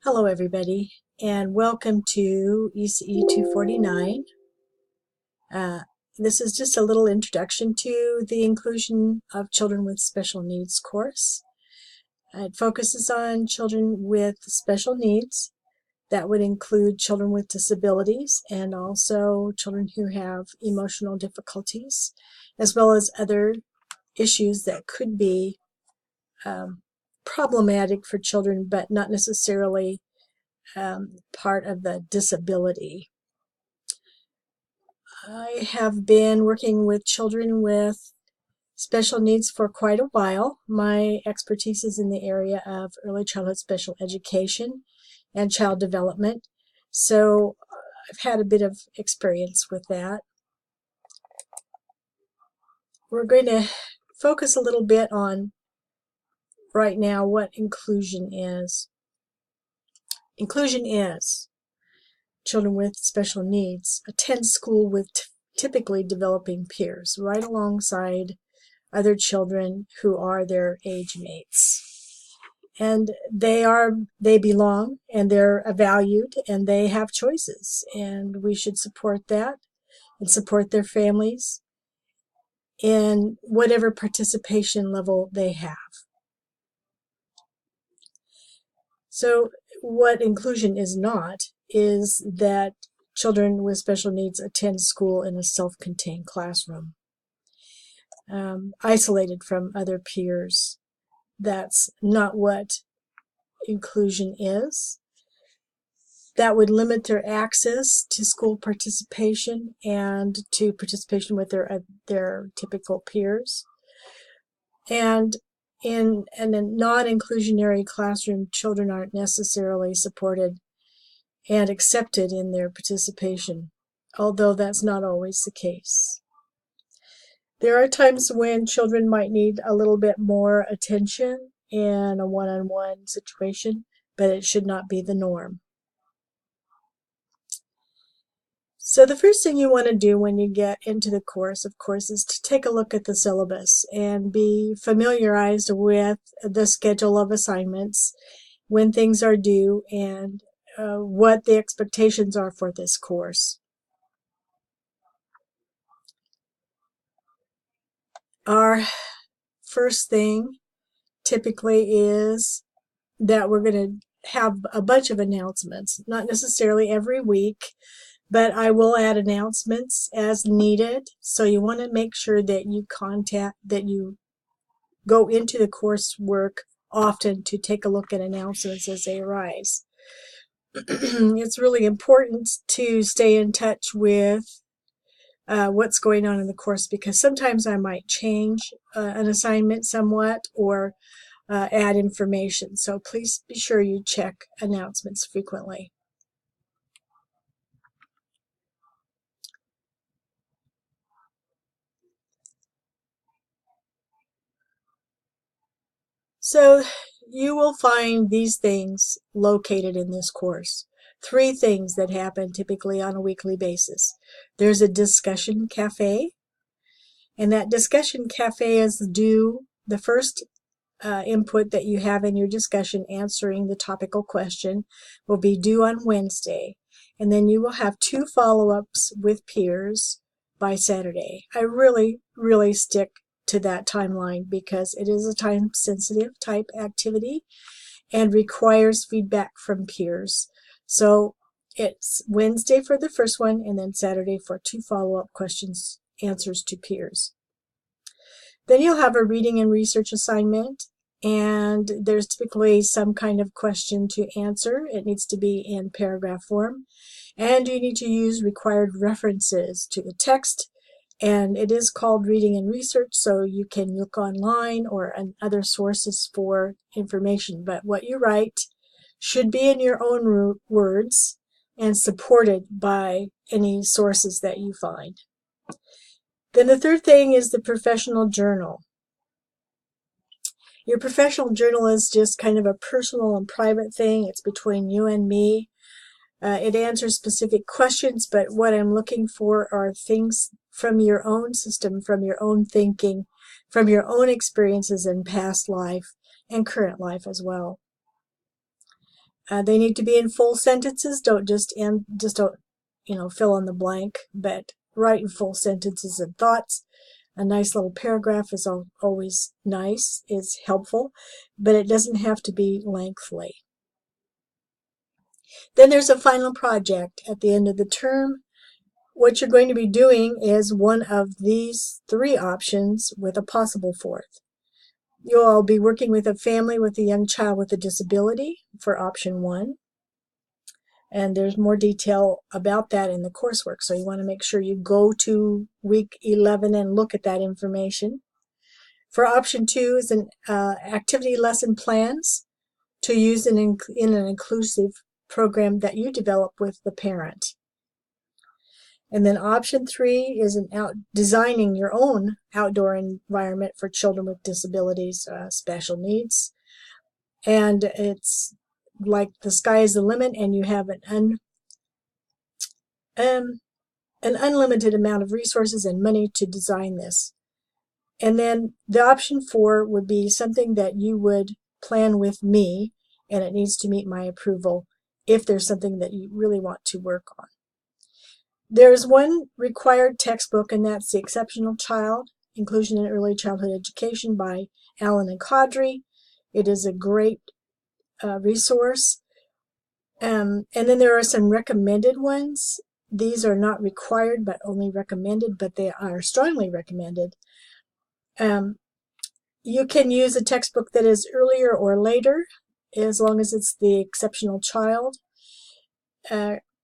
Hello everybody, and welcome to ECE 249. This is just a little introduction to the Inclusion of Children with Special Needs course. It focuses on children with special needs. That would include children with disabilities and also children who have emotional difficulties, as well as other issues that could be problematic for children, but not necessarily part of the disability. I have been working with children with special needs for quite a while. My expertise is in the area of early childhood special education and child development, so I've had a bit of experience with that. We're going to focus a little bit on right now what inclusion is. Inclusion is children with special needs attend school with typically developing peers right alongside other children who are their age mates. And they belong and they're valued and they have choices, and we should support that and support their families in whatever participation level they have. So what inclusion is not is that children with special needs attend school in a self-contained classroom, isolated from other peers. That's not what inclusion is. That would limit their access to school participation and to participation with their typical peers. And in a non-inclusionary classroom, children aren't necessarily supported and accepted in their participation, although that's not always the case. There are times when children might need a little bit more attention in a one-on-one situation, but it should not be the norm. So the first thing you want to do when you get into the course, of course, is to take a look at the syllabus and be familiarized with the schedule of assignments, when things are due, and what the expectations are for this course. Our first thing typically is that we're going to have a bunch of announcements, not necessarily every week, but I will add announcements as needed. So you want to make sure that you go into the coursework often to take a look at announcements as they arise. It's really important to stay in touch with what's going on in the course, because sometimes I might change an assignment somewhat or add information. So please be sure you check announcements frequently. So you will find these things located in this course. 3 things that happen typically on a weekly basis. There's a discussion cafe, and that discussion cafe is due the first input that you have in your discussion answering the topical question will be due on Wednesday, and then you will have 2 follow-ups with peers by Saturday. I really stick to that timeline because it is a time-sensitive type activity and requires feedback from peers. So it's Wednesday for the first one, and then Saturday for 2 follow-up questions, answers to peers. Then you'll have a reading and research assignment, and there's typically some kind of question to answer. It needs to be in paragraph form, and you need to use required references to the text, and it is called reading and research, so you can look online or on other sources for information, but what you write should be in your own words and supported by any sources that you find. Then the third thing is the professional journal. Your professional journal is just kind of a personal and private thing. It's between you and me. It answers specific questions, but what I'm looking for are things from your own system, from your own thinking, from your own experiences in past life and current life as well. They need to be in full sentences. Don't just don't, fill in the blank, but write in full sentences and thoughts. A nice little paragraph is always nice, is helpful, but it doesn't have to be lengthy. Then there's a final project at the end of the term. What you're going to be doing is one of these three options with a possible fourth. You'll be working with a family with a young child with a disability for option 1. And there's more detail about that in the coursework, so you want to make sure you go to week 11 and look at that information. For option 2 is an activity lesson plans to use in an inclusive program that you develop with the parent. And then option 3 is designing your own outdoor environment for children with disabilities, special needs. And it's like the sky is the limit, and you have an unlimited amount of resources and money to design this. And then the option 4 would be something that you would plan with me, and it needs to meet my approval if there's something that you really want to work on. There's one required textbook, and that's The Exceptional Child, Inclusion in Early Childhood Education by Allen and Caudry. It is a great resource. And then there are some recommended ones. These are not required, but only recommended, but they are strongly recommended. You can use a textbook that is earlier or later, as long as it's the Exceptional Child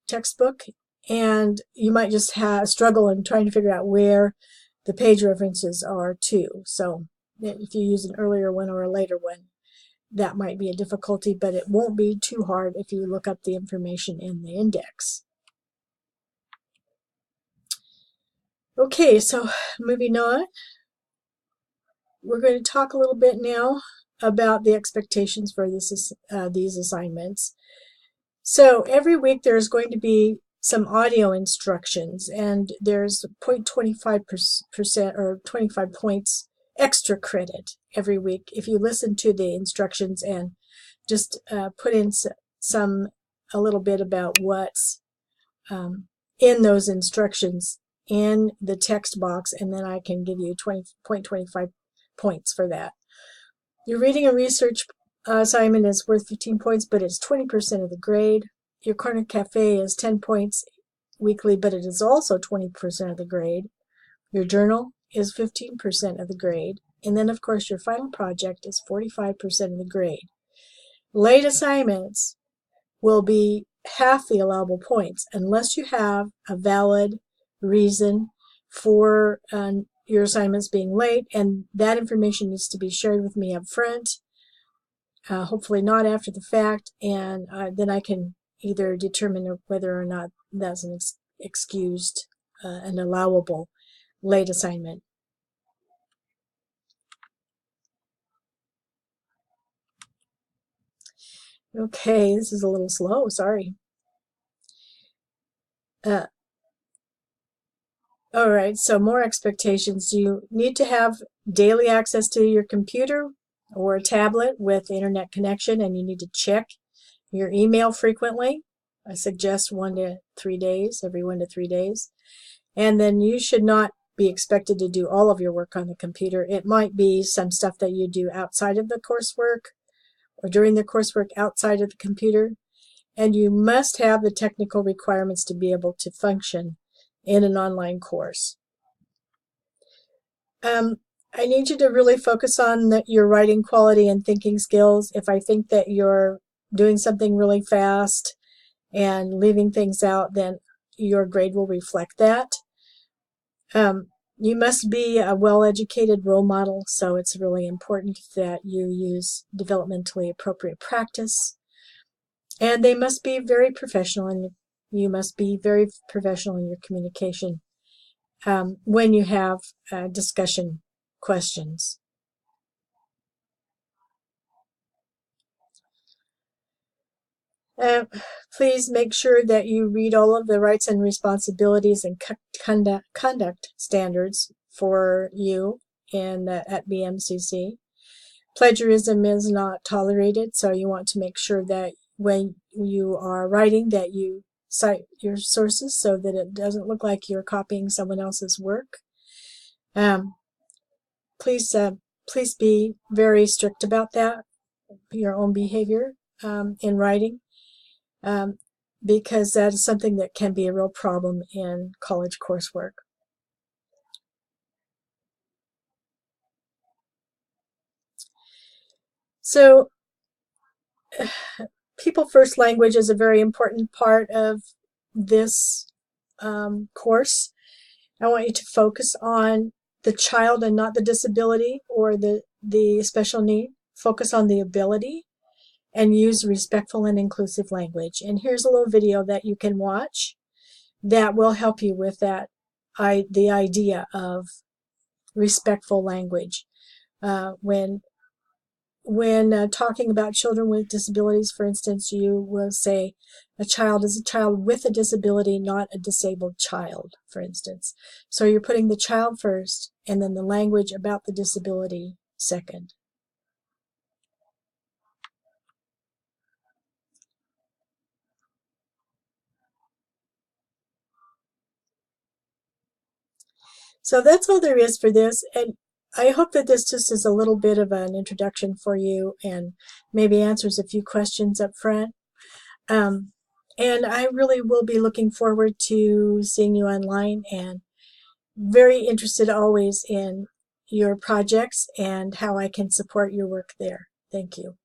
textbook. And you might just struggle in trying to figure out where the page references are too. So if you use an earlier one or a later one, that might be a difficulty, but it won't be too hard if you look up the information in the index. Okay, so moving on, we're going to talk a little bit now about the expectations for these assignments. So every week there's going to be some audio instructions, and there's 0.25% or 25 points extra credit every week if you listen to the instructions and just put in a little bit about what's in those instructions in the text box, and then I can give you 20.25 points for that. Your reading and research assignment is worth 15 points, but it's 20% of the grade. Your Corner Cafe is 10 points weekly, but it is also 20% of the grade. Your journal is 15% of the grade. And then, of course, your final project is 45% of the grade. Late assignments will be half the allowable points unless you have a valid reason for your assignments being late, and that information needs to be shared with me up front, hopefully not after the fact, and then I can either determine whether or not that's an excused and allowable late assignment. Okay, this is a little slow, sorry. All right, so more expectations. You need to have daily access to your computer or a tablet with internet connection, and you need to check your email frequently. I suggest every 1 to 3 days. And then you should not be expected to do all of your work on the computer. It might be some stuff that you do outside of the coursework or during the coursework outside of the computer. And you must have the technical requirements to be able to function in an online course. I need you to really focus on your writing quality and thinking skills. If I think that you're doing something really fast and leaving things out, then your grade will reflect that. You must be a well-educated role model, so it's really important that you use developmentally appropriate practice. And they must be very professional, and you must be very professional in your communication when you have discussion questions. Please make sure that you read all of the rights and responsibilities and conduct standards for you at BMCC. Plagiarism is not tolerated, so you want to make sure that when you are writing that you cite your sources so that it doesn't look like you're copying someone else's work. Please be very strict about that, your own behavior in writing, because that is something that can be a real problem in college coursework. So people first language is a very important part of this course. I want you to focus on the child and not the disability or the special need. Focus on the ability and use respectful and inclusive language. And here's a little video that you can watch that will help you with that, the idea of respectful language. When talking about children with disabilities, for instance, you will say a child is a child with a disability, not a disabled child, for instance. So you're putting the child first and then the language about the disability second. So that's all there is for this, and I hope that this just is a little bit of an introduction for you and maybe answers a few questions up front. And I really will be looking forward to seeing you online, and very interested always in your projects and how I can support your work there. Thank you.